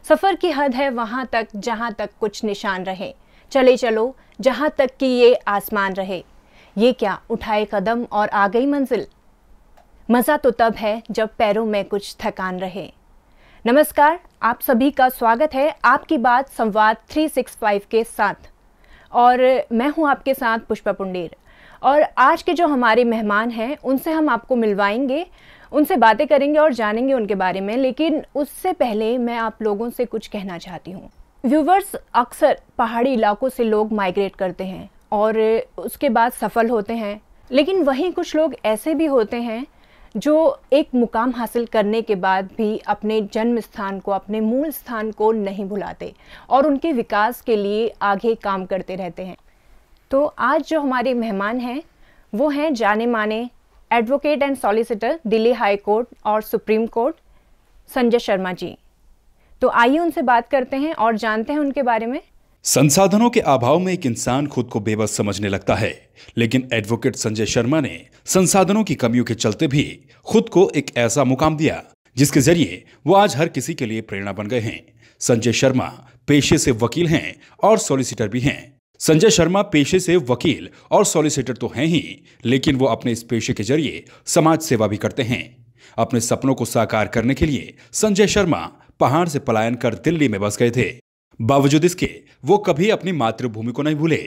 सफ़र की हद है वहाँ तक जहाँ तक कुछ निशान रहे, चले चलो जहाँ तक कि ये आसमान रहे। ये क्या उठाए कदम और आ गई मंजिल। मज़ा तो तब है जब पैरों में कुछ थकान रहे। नमस्कार, आप सभी का स्वागत है आपकी बात संवाद 365 के साथ, और मैं हूँ आपके साथ पुष्पा पुंडेर। और आज के जो हमारे मेहमान हैं उनसे हम आपको मिलवाएंगे, उनसे बातें करेंगे और जानेंगे उनके बारे में। लेकिन उससे पहले मैं आप लोगों से कुछ कहना चाहती हूँ। व्यूवर्स, अक्सर पहाड़ी इलाकों से लोग माइग्रेट करते हैं और उसके बाद सफल होते हैं, लेकिन वहीं कुछ लोग ऐसे भी होते हैं जो एक मुकाम हासिल करने के बाद भी अपने जन्म स्थान को, अपने मूल स्थान को नहीं भुलाते और उनके विकास के लिए आगे काम करते रहते हैं। तो आज जो हमारे मेहमान हैं वो हैं जाने माने advocate and solicitor Delhi high court और सुप्रीम कोर्ट, संजय शर्मा जी। तो आइए उनसे बात करते हैं और जानते हैं उनके बारे में। संसाधनों के अभाव में एक इंसान खुद को बेबस समझने लगता है, लेकिन एडवोकेट संजय शर्मा ने संसाधनों की कमियों के चलते भी खुद को एक ऐसा मुकाम दिया जिसके जरिए वो आज हर किसी के लिए प्रेरणा बन गए हैं। संजय शर्मा पेशे से वकील हैं और सॉलिसिटर भी हैं। संजय शर्मा पेशे से वकील और सॉलिसिटर तो हैं ही, लेकिन वो अपने इस पेशे के जरिए समाज सेवा भी करते हैं। अपने सपनों को साकार करने के लिए संजय शर्मा पहाड़ से पलायन कर दिल्ली में बस गए थे। बावजूद इसके वो कभी अपनी मातृभूमि को नहीं भूले।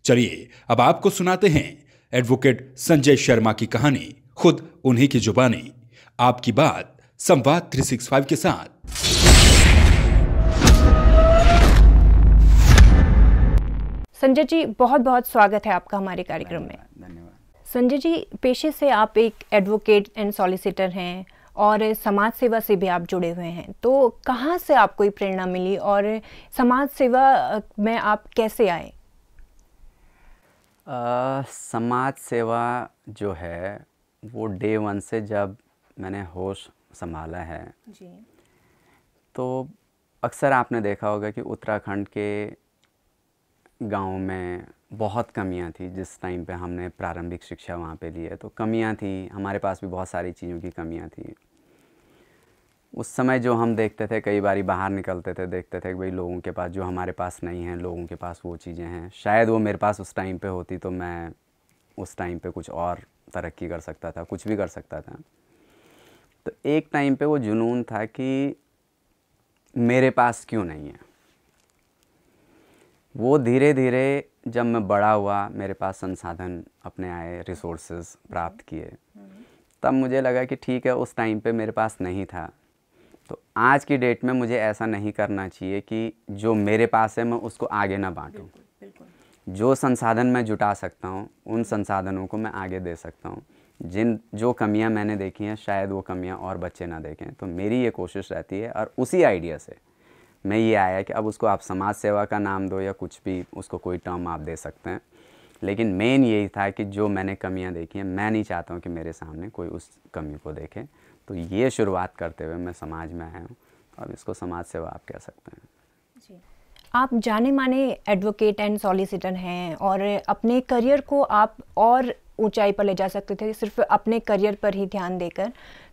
चलिए अब आपको सुनाते हैं एडवोकेट संजय शर्मा की कहानी, खुद उन्हीं की जुबानी। आपकी बात संवाद 365 के साथ। संजय जी, बहुत बहुत स्वागत है आपका हमारे कार्यक्रम में। धन्यवाद। संजय जी, पेशे से आप एक एडवोकेट एंड सॉलिसिटर हैं और समाज सेवा से भी आप जुड़े हुए हैं। तो कहाँ से आपको ये प्रेरणा मिली और समाज सेवा में आप कैसे आए? समाज सेवा जो है वो डे वन से जब मैंने होश संभाला है जी। तो अक्सर आपने देखा होगा कि उत्तराखंड के गाँव में बहुत कमियां थी। जिस टाइम पे हमने प्रारंभिक शिक्षा वहाँ पे ली है तो कमियां थी, हमारे पास भी बहुत सारी चीज़ों की कमियां थी। उस समय जो हम देखते थे, कई बारी बाहर निकलते थे, देखते थे कि भाई लोगों के पास जो हमारे पास नहीं है, लोगों के पास वो चीज़ें हैं। शायद वो मेरे पास उस टाइम पे होती तो मैं उस टाइम पे कुछ और तरक्की कर सकता था, कुछ भी कर सकता था। तो एक टाइम पे वो जुनून था कि मेरे पास क्यों नहीं है। वो धीरे धीरे जब मैं बड़ा हुआ, मेरे पास संसाधन अपने आए, रिसोर्सेज प्राप्त किए, तब मुझे लगा कि ठीक है, उस टाइम पे मेरे पास नहीं था। तो आज की डेट में मुझे ऐसा नहीं करना चाहिए कि जो मेरे पास है मैं उसको आगे ना बांटूं। जो संसाधन मैं जुटा सकता हूं, उन संसाधनों को मैं आगे दे सकता हूं। जो कमियां मैंने देखी हैं, शायद वो कमियां और बच्चे ना देखें। तो मेरी ये कोशिश रहती है, और उसी आइडिया से मैं ये आया कि अब उसको आप समाज सेवा का नाम दो या कुछ भी, उसको कोई टर्म आप दे सकते हैं, लेकिन मेन यही था कि जो मैंने कमियां देखी हैं, मैं नहीं चाहता हूं कि मेरे सामने कोई उस कमी को देखे। तो ये शुरुआत करते हुए मैं समाज में आया हूं। तो अब इसको समाज सेवा आप कह सकते हैं। जी। आप जाने माने एडवोकेट एंड सॉलिसिटर हैं और अपने करियर को आप और ऊंचाई पर ले जा सकते थे सिर्फ अपने करियर पर ही ध्यान देकर।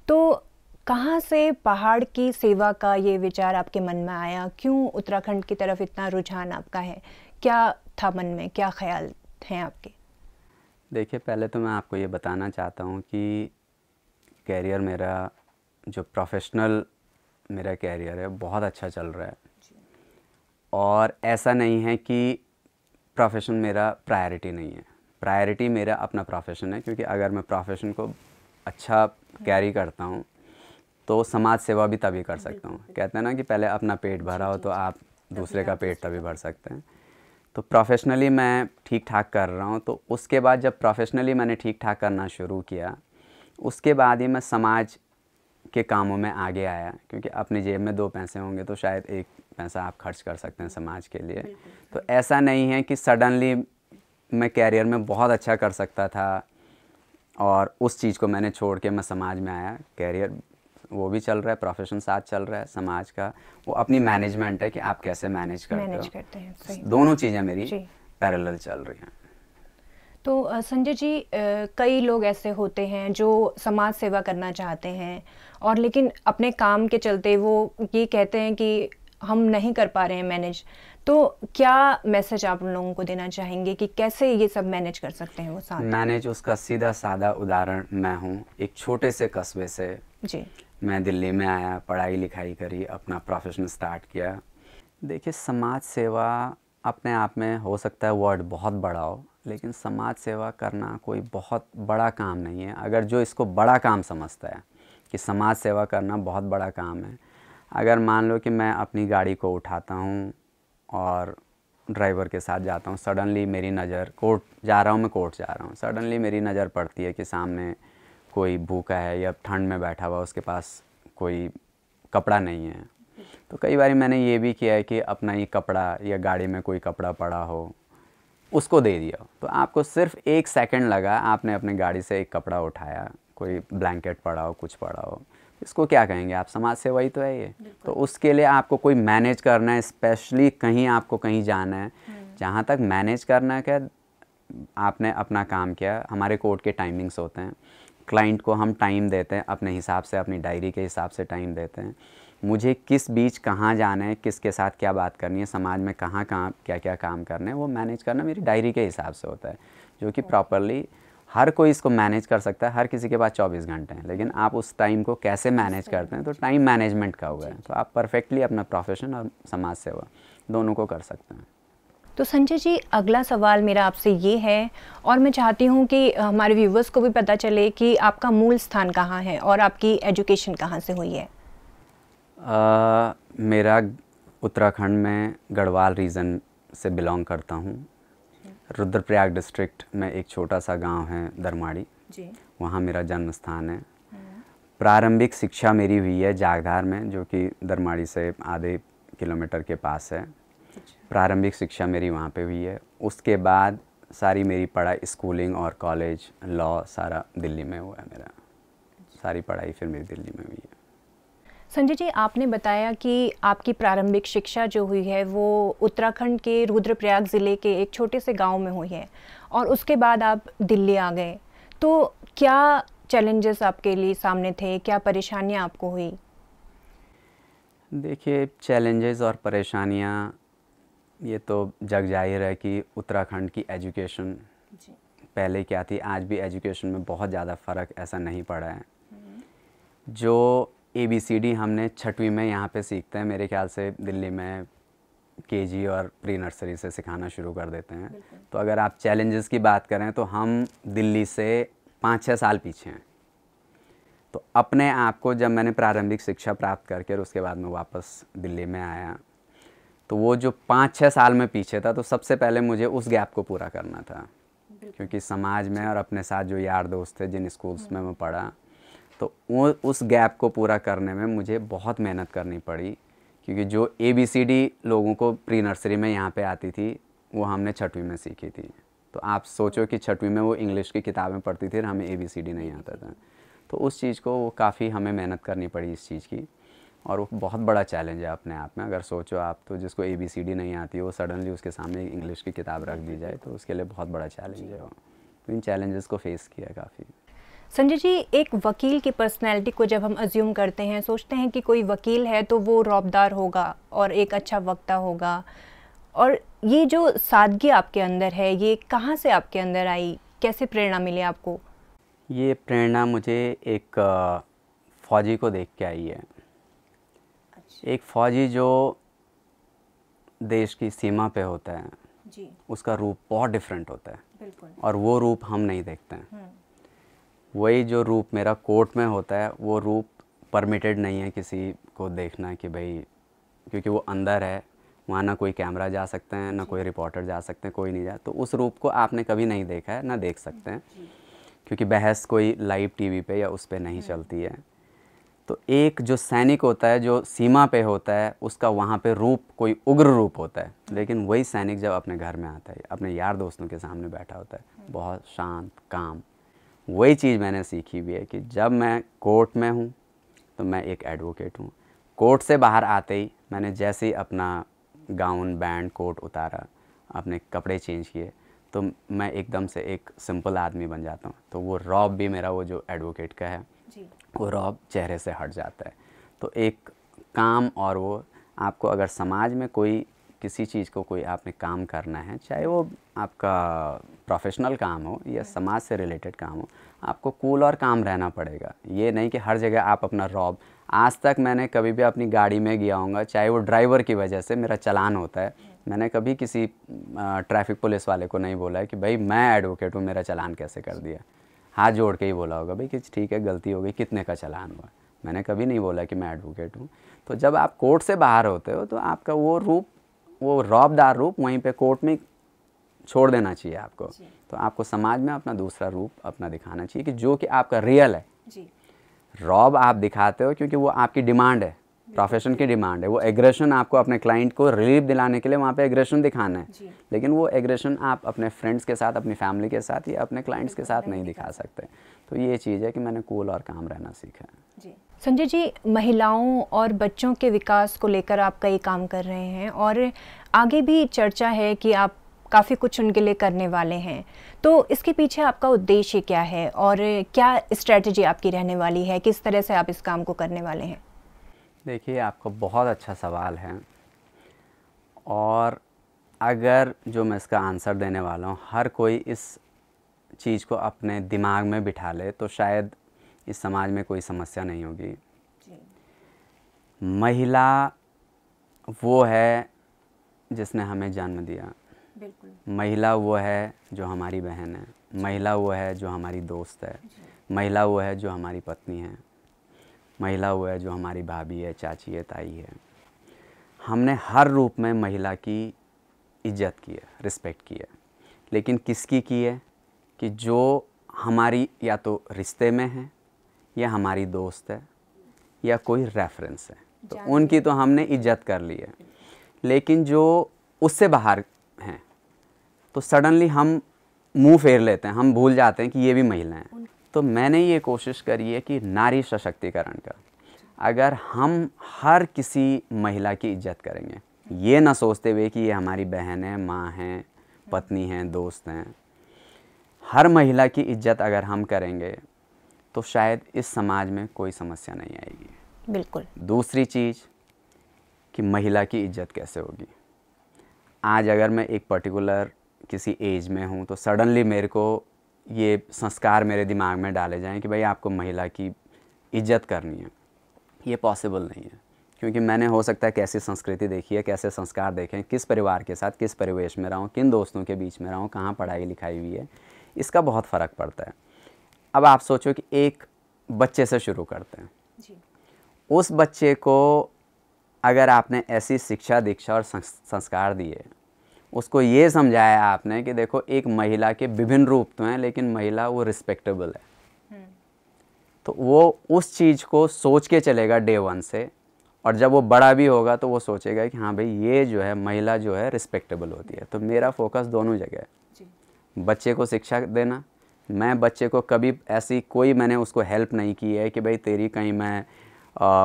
तो कहाँ से पहाड़ की सेवा का ये विचार आपके मन में आया? क्यों उत्तराखंड की तरफ इतना रुझान आपका है? क्या था मन में, क्या ख्याल हैं आपके? देखिए, पहले तो मैं आपको ये बताना चाहता हूँ कि कैरियर मेरा, जो प्रोफेशनल मेरा कैरियर है, बहुत अच्छा चल रहा है। और ऐसा नहीं है कि प्रोफेशन मेरा प्रायोरिटी नहीं है। प्रायोरिटी मेरा अपना प्रोफेशन है, क्योंकि अगर मैं प्रोफेशन को अच्छा कैरी करता हूँ तो समाज सेवा भी तभी कर सकता हूँ। कहते हैं ना कि पहले अपना पेट भरा हो तो आप दूसरे का पेट तभी भर सकते हैं। तो प्रोफेशनली मैं ठीक ठाक कर रहा हूँ। तो उसके बाद जब प्रोफेशनली मैंने ठीक ठाक करना शुरू किया, उसके बाद ही मैं समाज के कामों में आगे आया, क्योंकि अपनी जेब में 2 पैसे होंगे तो शायद 1 पैसा आप खर्च कर सकते हैं समाज के लिए। तो ऐसा नहीं है कि सडनली मैं कैरियर में बहुत अच्छा कर सकता था और उस चीज़ को मैंने छोड़ के मैं समाज में आया। कैरियर वो भी चल रहा है, प्रोफेशन साथ चल रहा है, समाज का वो अपनी मैनेजमेंट है कि आप कैसे मैनेज करते हैं। सही। दोनों चीज़ें मेरी पैरेलल चल रही हैं। तो संजय जी, कई लोग ऐसे होते हैं जो समाज सेवा करना चाहते हैं और लेकिन अपने काम के चलते वो ये कहते हैं कि हम नहीं कर पा रहे हैं मैनेज, तो क्या मैसेज आप उन लोगों को देना चाहेंगे कि कैसे ये सब मैनेज कर सकते हैं वो साथ? मैनेज, उसका सीधा साधा उदाहरण मैं हूँ। एक छोटे से कस्बे से जी। मैं दिल्ली में आया, पढ़ाई लिखाई करी, अपना प्रोफेशन स्टार्ट किया। देखिए, समाज सेवा अपने आप में हो सकता है वर्ड बहुत बड़ा हो, लेकिन समाज सेवा करना कोई बहुत बड़ा काम नहीं है। अगर जो इसको बड़ा काम समझता है कि समाज सेवा करना बहुत बड़ा काम है, अगर मान लो कि मैं अपनी गाड़ी को उठाता हूँ और ड्राइवर के साथ जाता हूँ, सडनली मेरी नज़र, कोर्ट जा रहा हूँ, मैं कोर्ट जा रहा हूँ, सडनली मेरी नज़र पड़ती है कि सामने कोई भूखा है या ठंड में बैठा हुआ, उसके पास कोई कपड़ा नहीं है। तो कई बार मैंने ये भी किया है कि अपना ये कपड़ा या गाड़ी में कोई कपड़ा पड़ा हो उसको दे दिया। तो आपको सिर्फ 1 सेकंड लगा, आपने अपनी गाड़ी से एक कपड़ा उठाया, कोई ब्लैंकेट पड़ा हो, कुछ पड़ा हो, इसको क्या कहेंगे आप? समाज सेवा ही तो है ये। तो उसके लिए आपको कोई मैनेज करना है, स्पेशली कहीं आपको कहीं जाना है, जहाँ तक मैनेज करना है, क्या आपने अपना काम किया। हमारे कोर्ट के टाइमिंग्स होते हैं, क्लाइंट को हम टाइम देते हैं अपने हिसाब से, अपनी डायरी के हिसाब से टाइम देते हैं। मुझे किस बीच कहाँ जाना है, किसके साथ क्या बात करनी है, समाज में कहाँ कहाँ क्या क्या काम करने हैं, वो मैनेज करना मेरी डायरी के हिसाब से होता है, जो कि प्रॉपरली हर कोई इसको मैनेज कर सकता है। हर किसी के पास 24 घंटे हैं, लेकिन आप उस टाइम को कैसे मैनेज करते हैं, तो टाइम मैनेजमेंट का हुआ है। तो आप परफेक्टली अपना प्रोफेशन और समाज सेवा दोनों को कर सकते हैं। तो संजय जी, अगला सवाल मेरा आपसे ये है, और मैं चाहती हूँ कि हमारे व्यूवर्स को भी पता चले कि आपका मूल स्थान कहाँ है और आपकी एजुकेशन कहाँ से हुई है। मेरा उत्तराखंड में गढ़वाल रीजन से बिलोंग करता हूँ। रुद्रप्रयाग डिस्ट्रिक्ट में एक छोटा सा गांव है दरमाड़ी जी, वहाँ मेरा जन्म स्थान है। प्रारंभिक शिक्षा मेरी हुई है जागधार में, जो कि दरमाड़ी से आधे किलोमीटर के पास है। प्रारंभिक शिक्षा मेरी वहाँ पे हुई है। उसके बाद सारी मेरी पढ़ाई, स्कूलिंग और कॉलेज, लॉ सारा दिल्ली में हुआ है मेरा। सारी पढ़ाई फिर मेरी दिल्ली में हुई है। संजय जी, आपने बताया कि आपकी प्रारंभिक शिक्षा जो हुई है वो उत्तराखंड के रुद्रप्रयाग ज़िले के एक छोटे से गांव में हुई है, और उसके बाद आप दिल्ली आ गए। तो क्या चैलेंजेस आपके लिए सामने थे, क्या परेशानियां आपको हुई? देखिए, चैलेंजेस और परेशानियां ये तो जग जाहिर है कि उत्तराखंड की एजुकेशन पहले क्या थी, आज भी एजुकेशन में बहुत ज़्यादा फ़र्क ऐसा नहीं पड़ा है। जो ABCD हमने 6वीं में यहाँ पे सीखते हैं, मेरे ख्याल से दिल्ली में KG और प्री नर्सरी से सिखाना शुरू कर देते हैं। तो अगर आप चैलेंजेस की बात करें तो हम दिल्ली से 5-6 साल पीछे हैं। तो अपने आप को जब मैंने प्रारंभिक शिक्षा प्राप्त करके और उसके बाद में वापस दिल्ली में आया, तो वो जो 5-6 साल में पीछे था, तो सबसे पहले मुझे उस गैप को पूरा करना था, क्योंकि समाज में और अपने साथ जो यार दोस्त थे जिन स्कूल्स में मैं पढ़ा, तो वो उस गैप को पूरा करने में मुझे बहुत मेहनत करनी पड़ी। क्योंकि जो ABCD लोगों को प्री नर्सरी में यहाँ पे आती थी, वो हमने 6वीं में सीखी थी। तो आप सोचो कि 6वीं में वो इंग्लिश की किताबें पढ़ती थी और हमें ABCD नहीं आता था। तो उस चीज़ को वो काफ़ी हमें मेहनत करनी पड़ी इस चीज़ की, और वो बहुत बड़ा चैलेंज है अपने आप में। अगर सोचो आप, तो जिसको ABCD नहीं आती है, वो सडनली उसके सामने इंग्लिश की किताब रख दी जाए, तो उसके लिए बहुत बड़ा चैलेंज है वो। तो इन चैलेंजेस को फेस किया काफ़ी। संजय जी, एक वकील की पर्सनैलिटी को जब हम अज्यूम करते हैं, सोचते हैं कि कोई वकील है तो वो रौबदार होगा और एक अच्छा वक्ता होगा, और ये जो सादगी आपके अंदर है, ये कहाँ से आपके अंदर आई, कैसे प्रेरणा मिली आपको? ये प्रेरणा मुझे एक फ़ौजी को देख के आई है। एक फ़ौजी जो देश की सीमा पे होता है जी, उसका रूप बहुत डिफरेंट होता है। बिल्कुल। और वो रूप हम नहीं देखते हैं। वही जो रूप मेरा कोर्ट में होता है, वो रूप परमिटेड नहीं है किसी को देखना, कि भाई, क्योंकि वो अंदर है, वहाँ ना कोई कैमरा जा सकते हैं, ना कोई रिपोर्टर जा सकते हैं, कोई नहीं जा। तो उस रूप को आपने कभी नहीं देखा है, ना देख सकते हैं, क्योंकि बहस कोई लाइव टीवी पे या उस पे नहीं चलती है। तो एक जो सैनिक होता है, जो सीमा पे होता है, उसका वहाँ पे रूप कोई उग्र रूप होता है। लेकिन वही सैनिक जब अपने घर में आता है, अपने यार दोस्तों के सामने बैठा होता है, बहुत शांत, काम। वही चीज़ मैंने सीखी हुई है कि जब मैं कोर्ट में हूँ तो मैं एक एडवोकेट हूँ। कोर्ट से बाहर आते ही मैंने जैसे ही अपना गाउन, बैंड, कोट उतारा, अपने कपड़े चेंज किए, तो मैं एकदम से एक सिंपल आदमी बन जाता हूँ। तो वो रौब भी मेरा, वो जो एडवोकेट का है जी, वो रौब चेहरे से हट जाता है। तो एक काम, और वो आपको अगर समाज में कोई किसी चीज़ को कोई आपने काम करना है, चाहे वो आपका प्रोफेशनल काम हो या समाज से रिलेटेड काम हो, आपको कूल और काम रहना पड़ेगा। ये नहीं कि हर जगह आप अपना रॉब। आज तक मैंने कभी भी अपनी गाड़ी में गया हूँगा, चाहे वो ड्राइवर की वजह से मेरा चालान होता है, मैंने कभी किसी ट्रैफिक पुलिस वाले को नहीं बोला है कि भाई मैं एडवोकेट हूँ, मेरा चालान कैसे कर दिया। हाथ जोड़ के ही बोला होगा भाई कि ठीक है गलती हो गई, कितने का चालान हुआ। मैंने कभी नहीं बोला कि मैं एडवोकेट हूँ। तो जब आप कोर्ट से बाहर होते हो तो आपका वो रूप, वो रौबदार रूप वहीं पे कोर्ट में छोड़ देना चाहिए आपको। तो आपको समाज में अपना दूसरा रूप अपना दिखाना चाहिए कि जो कि आपका रियल है। रौब आप दिखाते हो क्योंकि वो आपकी डिमांड है, प्रोफेशन की डिमांड है। वो एग्रेशन आपको अपने क्लाइंट को रिलीफ दिलाने के लिए वहाँ पे एग्रेशन दिखाना है, लेकिन वो एग्रेशन आप अपने फ्रेंड्स के साथ, अपनी फैमिली के साथ या अपने क्लाइंट्स के साथ नहीं दिखा सकते। तो ये चीज़ है कि मैंने कूल और काम रहना सीखा है। संजय जी, महिलाओं और बच्चों के विकास को लेकर आप कई काम कर रहे हैं और आगे भी चर्चा है कि आप काफ़ी कुछ उनके लिए करने वाले हैं। तो इसके पीछे आपका उद्देश्य क्या है और क्या स्ट्रेटजी आपकी रहने वाली है, किस तरह से आप इस काम को करने वाले हैं? देखिए, आपका बहुत अच्छा सवाल है और अगर जो मैं इसका आंसर देने वाला हूँ हर कोई इस चीज़ को अपने दिमाग में बिठा ले तो शायद इस समाज में कोई समस्या नहीं होगी। महिला वो है जिसने हमें जन्म दिया। बिल्कुल। महिला वो है जो हमारी बहन है। महिला वो है जो हमारी दोस्त है। महिला वो है जो हमारी पत्नी है। महिला वो है जो हमारी भाभी है, चाची है, ताई है। हमने हर रूप में महिला की इज्जत की है, रिस्पेक्ट की है, लेकिन किसकी की है कि जो हमारी या तो रिश्ते में है या हमारी दोस्त है या कोई रेफरेंस है, तो उनकी तो हमने इज्जत कर ली है। लेकिन जो उससे बाहर हैं तो सडनली हम मुंह फेर लेते हैं, हम भूल जाते हैं कि ये भी महिला हैं। तो मैंने ये कोशिश करी है कि नारी सशक्तिकरण का, अगर हम हर किसी महिला की इज्जत करेंगे, ये ना सोचते हुए कि ये हमारी बहन है, माँ है, पत्नी है, दोस्त हैं, हर महिला की इज्जत अगर हम करेंगे तो शायद इस समाज में कोई समस्या नहीं आएगी। बिल्कुल। दूसरी चीज़ कि महिला की इज्जत कैसे होगी। आज अगर मैं एक पर्टिकुलर किसी एज में हूँ तो सडनली मेरे को ये संस्कार मेरे दिमाग में डाले जाएं कि भाई आपको महिला की इज्जत करनी है, ये पॉसिबल नहीं है। क्योंकि मैंने हो सकता है कैसी संस्कृति देखी है, कैसे संस्कार देखें, किस परिवार के साथ, किस परिवेश में रहा हूँ, किन दोस्तों के बीच में रहा हूँ, कहाँ पढ़ाई लिखाई हुई है, इसका बहुत फ़र्क पड़ता है। अब आप सोचो कि एक बच्चे से शुरू करते हैं जी। उस बच्चे को अगर आपने ऐसी शिक्षा, दीक्षा और संस्कार दिए, उसको ये समझाया आपने कि देखो एक महिला के विभिन्न रूप तो हैं लेकिन महिला वो रिस्पेक्टेबल है, तो वो उस चीज़ को सोच के चलेगा डे वन से, और जब वो बड़ा भी होगा तो वो सोचेगा कि हाँ भाई ये जो है महिला जो है रिस्पेक्टेबल होती है। तो मेरा फोकस दोनों जगह है, बच्चे को शिक्षा देना। मैं बच्चे को कभी ऐसी कोई मैंने उसको हेल्प नहीं की है कि भाई तेरी कहीं मैं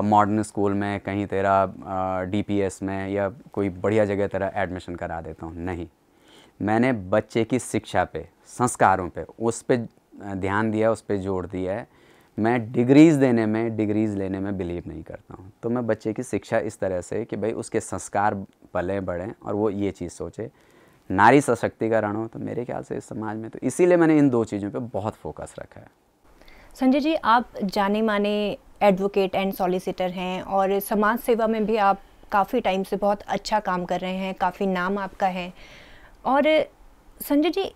मॉडर्न स्कूल में, कहीं तेरा डीपीएस में या कोई बढ़िया जगह तेरा एडमिशन करा देता हूँ, नहीं। मैंने बच्चे की शिक्षा पे, संस्कारों पे, उस पे ध्यान दिया, उस पे जोर दिया है। मैं डिग्रीज़ देने में, डिग्रीज़ लेने में बिलीव नहीं करता हूँ। तो मैं बच्चे की शिक्षा इस तरह से कि भाई उसके संस्कार पले बढ़ें और वो ये चीज़ सोचे। नारी सशक्तिकरण हो तो मेरे ख्याल से इस समाज में, तो इसीलिए मैंने इन दो चीज़ों पे बहुत फोकस रखा है। संजय जी, आप जाने माने एडवोकेट एंड सॉलिसिटर हैं और समाज सेवा में भी आप काफ़ी टाइम से बहुत अच्छा काम कर रहे हैं, काफ़ी नाम आपका है। और संजय जी,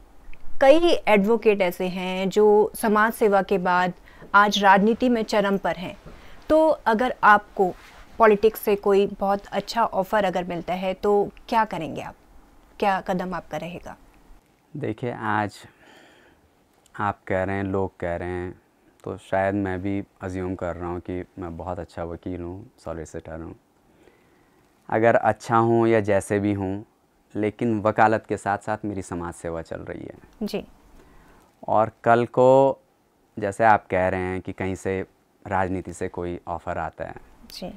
कई एडवोकेट ऐसे हैं जो समाज सेवा के बाद आज राजनीति में चरम पर हैं। तो अगर आपको पॉलिटिक्स से कोई बहुत अच्छा ऑफ़र अगर मिलता है तो क्या करेंगे आप, क्या कदम आपका रहेगा? देखिए, आज आप कह रहे हैं, लोग कह रहे हैं, तो शायद मैं भी अज्यूम कर रहा हूँ कि मैं बहुत अच्छा वकील हूँ, सॉलिसिटर हूँ। अगर अच्छा हूँ या जैसे भी हूँ, लेकिन वकालत के साथ साथ मेरी समाज सेवा चल रही है जी। और कल को जैसे आप कह रहे हैं कि कहीं से राजनीति से कोई ऑफ़र आता है जी,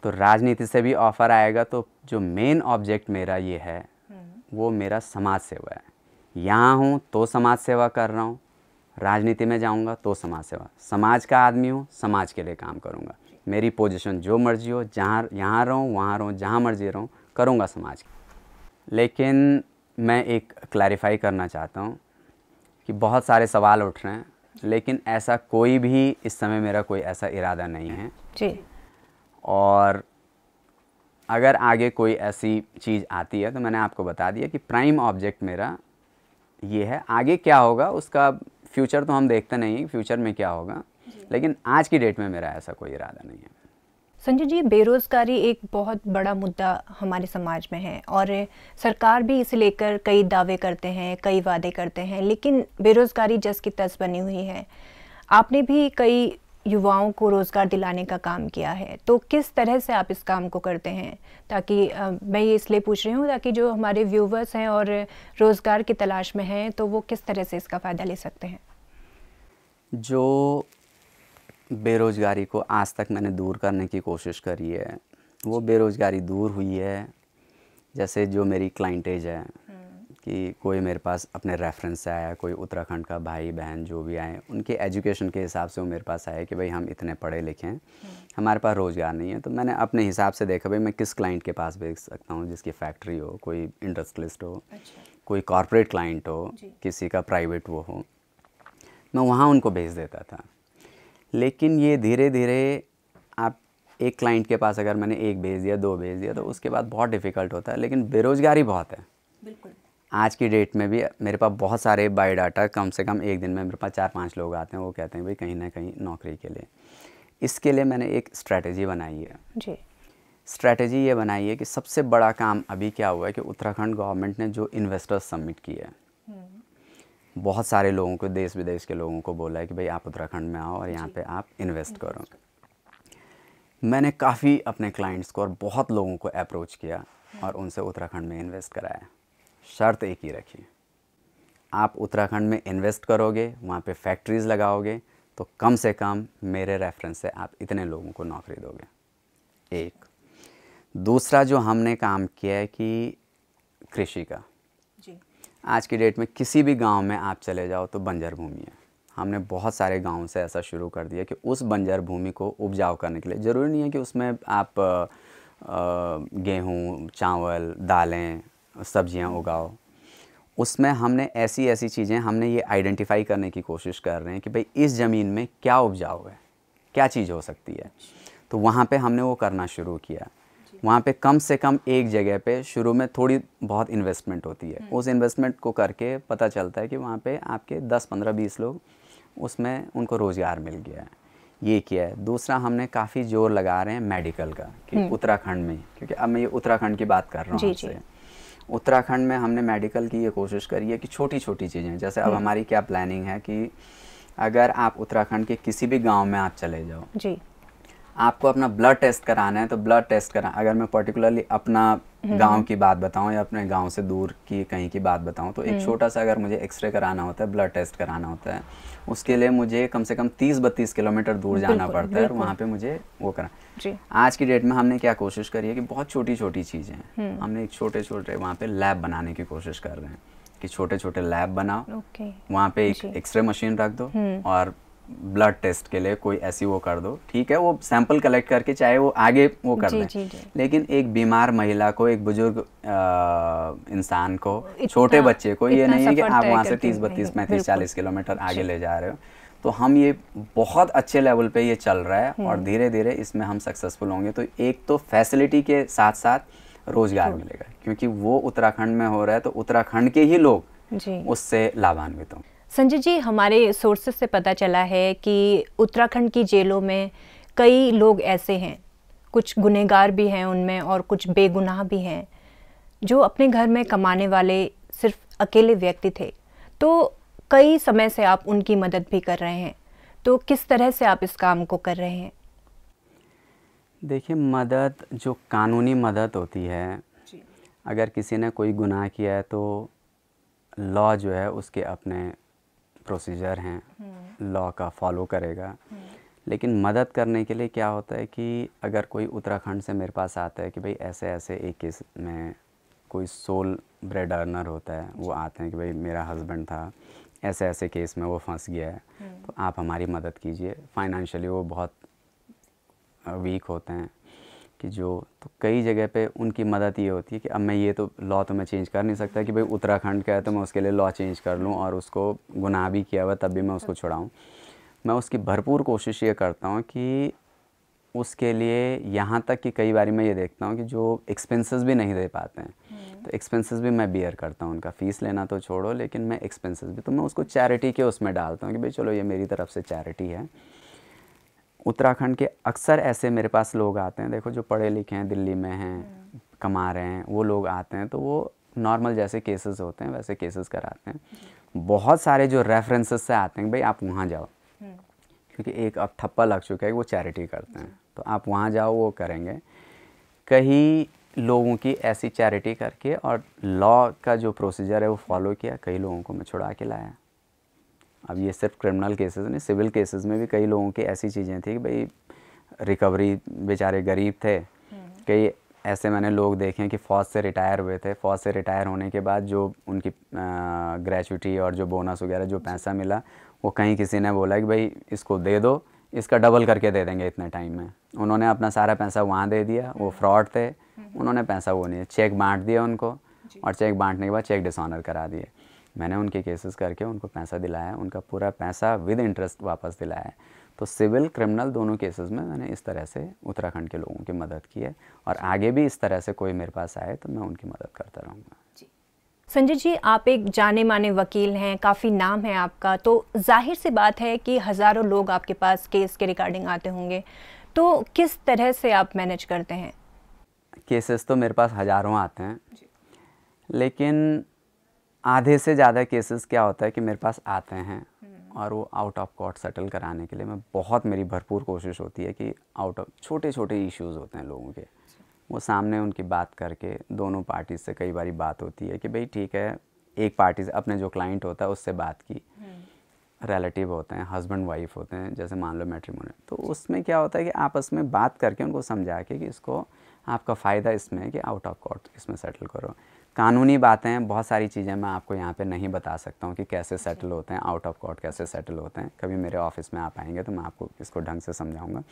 तो राजनीति से भी ऑफ़र आएगा तो जो मेन ऑब्जेक्ट मेरा ये है वो मेरा समाज सेवा है। यहाँ हूँ तो समाज सेवा कर रहा हूँ, राजनीति में जाऊँगा तो समाज सेवा। समाज का आदमी हूँ, समाज के लिए काम करूँगा। मेरी पोजीशन जो मर्जी हो, जहाँ यहाँ रहूँ वहाँ रहूँ, जहाँ मर्जी रहूँ, करूँगा समाज की। लेकिन मैं एक क्लैरिफाई करना चाहता हूँ कि बहुत सारे सवाल उठ रहे हैं, लेकिन ऐसा कोई भी इस समय मेरा कोई ऐसा इरादा नहीं है जी। और अगर आगे कोई ऐसी चीज़ आती है तो मैंने आपको बता दिया कि प्राइम ऑब्जेक्ट मेरा ये है। आगे क्या होगा उसका फ्यूचर तो हम देखते नहीं हैं, फ्यूचर में क्या होगा, लेकिन आज की डेट में मेरा ऐसा कोई इरादा नहीं है। संजय जी, बेरोजगारी एक बहुत बड़ा मुद्दा हमारे समाज में है और सरकार भी इसे लेकर कई दावे करते हैं, कई वादे करते हैं, लेकिन बेरोजगारी जस की तस बनी हुई है। आपने भी कई युवाओं को रोज़गार दिलाने का काम किया है, तो किस तरह से आप इस काम को करते हैं? ताकि मैं ये इसलिए पूछ रही हूँ ताकि जो हमारे व्यूवर्स हैं और रोज़गार की तलाश में हैं, तो वो किस तरह से इसका फ़ायदा ले सकते हैं? जो बेरोज़गारी को आज तक मैंने दूर करने की कोशिश करी है, वो बेरोज़गारी दूर हुई है। जैसे जो मेरी क्लाइंटेज है कि कोई मेरे पास अपने रेफरेंस से आया, कोई उत्तराखंड का भाई बहन जो भी आए, उनके एजुकेशन के हिसाब से वो मेरे पास आए कि भाई हम इतने पढ़े लिखे हैं, हमारे पास रोज़गार नहीं है। तो मैंने अपने हिसाब से देखा भाई मैं किस क्लाइंट के पास भेज सकता हूँ, जिसकी फैक्ट्री हो, कोई इंडस्ट्रियलिस्ट हो, कोई कॉर्पोरेट क्लाइंट हो, किसी का प्राइवेट वो हो, मैं वहाँ उनको भेज देता था। लेकिन ये धीरे धीरे आप एक क्लाइंट के पास अगर मैंने एक भेज दिया, दो भेज दिया, तो उसके बाद बहुत डिफ़िकल्ट होता है। लेकिन बेरोज़गारी बहुत है। बिल्कुल। आज की डेट में भी मेरे पास बहुत सारे बायोडाटा, कम से कम एक दिन में मेरे पास 4-5 लोग आते हैं, वो कहते हैं भाई कहीं ना कहीं नौकरी के लिए। इसके लिए मैंने एक स्ट्रैटेजी बनाई है जी। स्ट्रैटेजी ये बनाई है कि सबसे बड़ा काम अभी क्या हुआ है कि उत्तराखंड गवर्नमेंट ने जो इन्वेस्टर्स सबमिट किए हैं, बहुत सारे लोगों को, देश विदेश के लोगों को बोला है कि भाई आप उत्तराखंड में आओ और यहाँ पे आप इन्वेस्ट करो। मैंने काफ़ी अपने क्लाइंट्स को और बहुत लोगों को अप्रोच किया और उनसे उत्तराखंड में इन्वेस्ट कराया। शर्त एक ही रखी, आप उत्तराखंड में इन्वेस्ट करोगे, वहाँ पे फैक्ट्रीज़ लगाओगे, तो कम से कम मेरे रेफरेंस से आप इतने लोगों को नौकरी दोगे। एक दूसरा जो हमने काम किया है कि कृषि का, आज की डेट में किसी भी गांव में आप चले जाओ तो बंजर भूमि है। हमने बहुत सारे गांवों से ऐसा शुरू कर दिया कि उस बंजर भूमि को उपजाऊ करने के लिए, ज़रूरी नहीं है कि उसमें आप गेहूं, चावल, दालें, सब्जियां उगाओ, उसमें हमने ऐसी ऐसी चीज़ें हमने ये आइडेंटिफाई करने की कोशिश कर रहे हैं कि भाई इस ज़मीन में क्या उपजाऊ है, क्या चीज़ हो सकती है। तो वहाँ पे हमने वो करना शुरू किया। वहाँ पे कम से कम एक जगह पे शुरू में थोड़ी बहुत इन्वेस्टमेंट होती है। उस इन्वेस्टमेंट को करके पता चलता है कि वहाँ पे आपके 10, 15, 20 लोग उसमें उनको रोज़गार मिल गया है। ये किया है। दूसरा हमने काफ़ी जोर लगा रहे हैं मेडिकल का कि उत्तराखंड में, क्योंकि अब मैं ये उत्तराखंड की बात कर रहा हूँ आपसे। उत्तराखंड में हमने मेडिकल की ये कोशिश करी है कि छोटी छोटी चीज़ें, जैसे अब हमारी क्या प्लानिंग है कि अगर आप उत्तराखंड के किसी भी गाँव में आप चले जाओ जी, आपको अपना ब्लड टेस्ट कराना है तो ब्लड टेस्ट करा, अगर मैं पर्टिकुलरली अपना गांव की बात बताऊं या अपने गांव से दूर की कहीं की बात बताऊं, तो एक छोटा सा अगर मुझे एक्सरे कराना होता है, ब्लड टेस्ट कराना होता है, उसके लिए मुझे कम से कम 30-32 किलोमीटर दूर जाना पड़ता है और वहाँ पे मुझे वो करना। आज की डेट में हमने क्या कोशिश करी है कि बहुत छोटी छोटी चीज़ें हैं, हमने एक छोटे छोटे वहाँ पे लैब बनाने की कोशिश कर रहे हैं कि छोटे छोटे लैब बनाओ, वहाँ पे एक एक्सरे मशीन रख दो और ब्लड टेस्ट के लिए कोई ऐसी वो कर दो, ठीक है, वो सैंपल कलेक्ट करके चाहे वो आगे वो कर दें, लेकिन एक बीमार महिला को, एक बुजुर्ग इंसान को, छोटे बच्चे को, ये नहीं है कि आप वहाँ से 30, 32, 35, 40 किलोमीटर आगे ले जा रहे हो। तो हम ये बहुत अच्छे लेवल पे ये चल रहा है और धीरे धीरे इसमें हम सक्सेसफुल होंगे। तो एक तो फैसिलिटी के साथ साथ रोजगार मिलेगा, क्योंकि वो उत्तराखंड में हो रहा है तो उत्तराखंड के ही लोग उससे लाभान्वित हों। संजय जी, हमारे सोर्सेस से पता चला है कि उत्तराखंड की जेलों में कई लोग ऐसे हैं, कुछ गुनहगार भी हैं उनमें और कुछ बेगुनाह भी हैं, जो अपने घर में कमाने वाले सिर्फ अकेले व्यक्ति थे। तो कई समय से आप उनकी मदद भी कर रहे हैं, तो किस तरह से आप इस काम को कर रहे हैं? देखिए, मदद जो कानूनी मदद होती है, अगर किसी ने कोई गुनाह किया है तो लॉ जो है उसके अपने प्रोसीजर हैं, लॉ का फॉलो करेगा। लेकिन मदद करने के लिए क्या होता है कि अगर कोई उत्तराखंड से मेरे पास आता है कि भाई ऐसे ऐसे एक केस में कोई सोल ब्रेड अर्नर होता है, वो आते हैं कि भाई मेरा हस्बैंड था, ऐसे ऐसे केस में वो फंस गया है, तो आप हमारी मदद कीजिए। फाइनेंशियली वो बहुत वीक होते हैं कि जो, तो कई जगह पे उनकी मदद ये होती है कि अब मैं ये तो लॉ तो मैं चेंज कर नहीं सकता कि भाई उत्तराखंड का है तो मैं उसके लिए लॉ चेंज कर लूँ और उसको गुनाह भी किया हुआ तब भी मैं उसको छुड़ाऊँ। मैं उसकी भरपूर कोशिश ये करता हूँ कि उसके लिए यहाँ तक कि कई बार मैं ये देखता हूँ कि जो एक्सपेंसेस भी नहीं दे पाते हैं तो एक्सपेंसेस भी मैं बियर करता हूँ, उनका फ़ीस लेना तो छोड़ो लेकिन मैं एक्सपेंसेस भी, तो मैं उसको चैरिटी के उसमें डालता हूँ कि भाई चलो ये मेरी तरफ से चैरिटी है। उत्तराखंड के अक्सर ऐसे मेरे पास लोग आते हैं, देखो जो पढ़े लिखे हैं, दिल्ली में हैं, कमा रहे हैं, वो लोग आते हैं तो वो नॉर्मल जैसे केसेस होते हैं वैसे केसेस कराते हैं। बहुत सारे जो रेफरेंसेस से आते हैं भाई आप वहाँ जाओ, क्योंकि एक अब ठप्पा लग चुका है कि वो चैरिटी करते हैं तो आप वहाँ जाओ, वो करेंगे। कई लोगों की ऐसी चैरिटी करके और लॉ का जो प्रोसीजर है वो फॉलो किया, कई लोगों को मैं छुड़ा के लाया। अब ये सिर्फ क्रिमिनल केसेस नहीं, सिविल केसेस में भी कई लोगों की ऐसी चीज़ें थी कि भाई रिकवरी, बेचारे गरीब थे। कई ऐसे मैंने लोग देखे हैं कि फ़ौज से रिटायर हुए थे, फ़ौज से रिटायर होने के बाद जो उनकी ग्रेचुइटी और जो बोनस वगैरह जो पैसा मिला वो कहीं किसी ने बोला कि भाई इसको दे दो, इसका डबल करके दे देंगे इतने टाइम में। उन्होंने अपना सारा पैसा वहाँ दे दिया, वो फ्रॉड थे, उन्होंने पैसा वो नहीं, चेक बांट दिया उनको और चेक बांटने के बाद चेक डिसऑनर करा दिए। मैंने उनके केसेस करके उनको पैसा दिलाया, उनका पूरा पैसा विद इंटरेस्ट वापस दिलाया है। तो सिविल क्रिमिनल दोनों केसेस में मैंने इस तरह से उत्तराखंड के लोगों की मदद की है और आगे भी इस तरह से कोई मेरे पास आए तो मैं उनकी मदद करता रहूँगा। संजय जी, आप एक जाने माने वकील हैं, काफ़ी नाम है आपका, तो जाहिर सी बात है कि हज़ारों लोग आपके पास केस के रिगार्डिंग आते होंगे, तो किस तरह से आप मैनेज करते हैं? केसेस तो मेरे पास हज़ारों आते हैं, लेकिन आधे से ज़्यादा केसेस क्या होता है कि मेरे पास आते हैं और वो आउट ऑफ कोर्ट सेटल कराने के लिए मैं बहुत, मेरी भरपूर कोशिश होती है कि आउट ऑफ, छोटे छोटे इश्यूज़ होते हैं लोगों के, वो सामने उनकी बात करके, दोनों पार्टी से कई बारी बात होती है कि भाई ठीक है, एक पार्टी से अपने जो क्लाइंट होता है उससे बात की, रिलेटिव होते हैं, हस्बैंड वाइफ होते हैं, जैसे मान लो मैट्रिमोनी, तो उसमें क्या होता है कि आपस में बात करके उनको समझा के कि इसको आपका फ़ायदा इसमें है कि आउट ऑफ कोर्ट इसमें सेटल करो। कानूनी बातें, बहुत सारी चीज़ें मैं आपको यहाँ पे नहीं बता सकता हूँ कि कैसे सेटल होते हैं, आउट ऑफ कोर्ट कैसे सेटल होते हैं। कभी मेरे ऑफिस में आप आएंगे तो मैं आपको इसको ढंग से समझाऊंगा।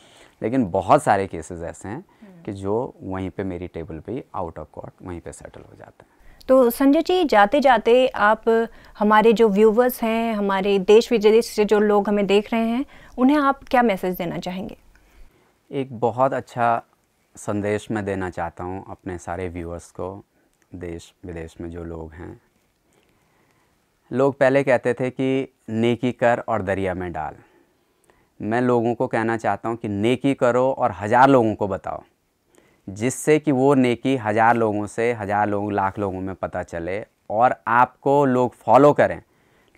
लेकिन बहुत सारे केसेस ऐसे हैं कि जो वहीं पे मेरी टेबल पे ही आउट ऑफ कोर्ट वहीं पे सेटल हो जाते हैं। तो संजय जी, जाते जाते आप हमारे जो व्यूवर्स हैं, हमारे देश विदेश से जो लोग हमें देख रहे हैं, उन्हें आप क्या मैसेज देना चाहेंगे? एक बहुत अच्छा संदेश मैं देना चाहता हूँ अपने सारे व्यूअर्स को, देश विदेश में जो लोग हैं। लोग पहले कहते थे कि नेकी कर और दरिया में डाल। मैं लोगों को कहना चाहता हूँ कि नेकी करो और 1000 लोगों को बताओ, जिससे कि वो नेकी 1000 लोगों से 1000 लोगों, लाख लोगों में पता चले और आपको लोग फॉलो करें,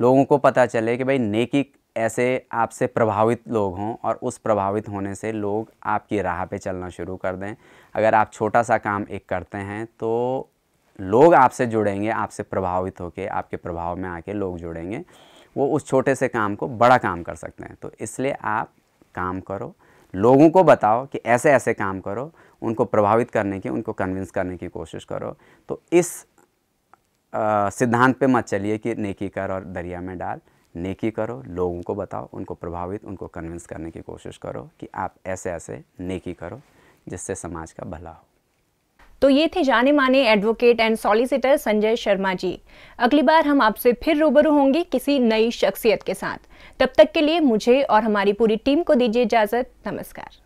लोगों को पता चले कि भाई नेकी ऐसे आपसे प्रभावित लोग हों और उस प्रभावित होने से लोग आपकी राह पे चलना शुरू कर दें। अगर आप छोटा सा काम एक करते हैं तो लोग आपसे जुड़ेंगे, आपसे प्रभावित होकर आपके प्रभाव में आके लोग जुड़ेंगे, वो उस छोटे से काम को बड़ा काम कर सकते हैं। तो इसलिए आप काम करो, लोगों को बताओ कि ऐसे ऐसे काम करो, उनको प्रभावित करने की, उनको कन्विंस करने की कोशिश करो। तो इस सिद्धांत पे मत चलिए कि नेकी कर और दरिया में डाल। नेकी करो, लोगों को बताओ, उनको प्रभावित, उनको कन्विंस करने की कोशिश करो कि आप ऐसे ऐसे नेकी करो जिससे समाज का भला हो। तो ये थे जाने माने advocate and solicitor Sanjay Sharma ji. अगली बार हम आपसे फिर रूबरू होंगे किसी नई शख्सियत के साथ। तब तक के लिए मुझे और हमारी पूरी टीम को दीजिए इजाज़त। नमस्कार।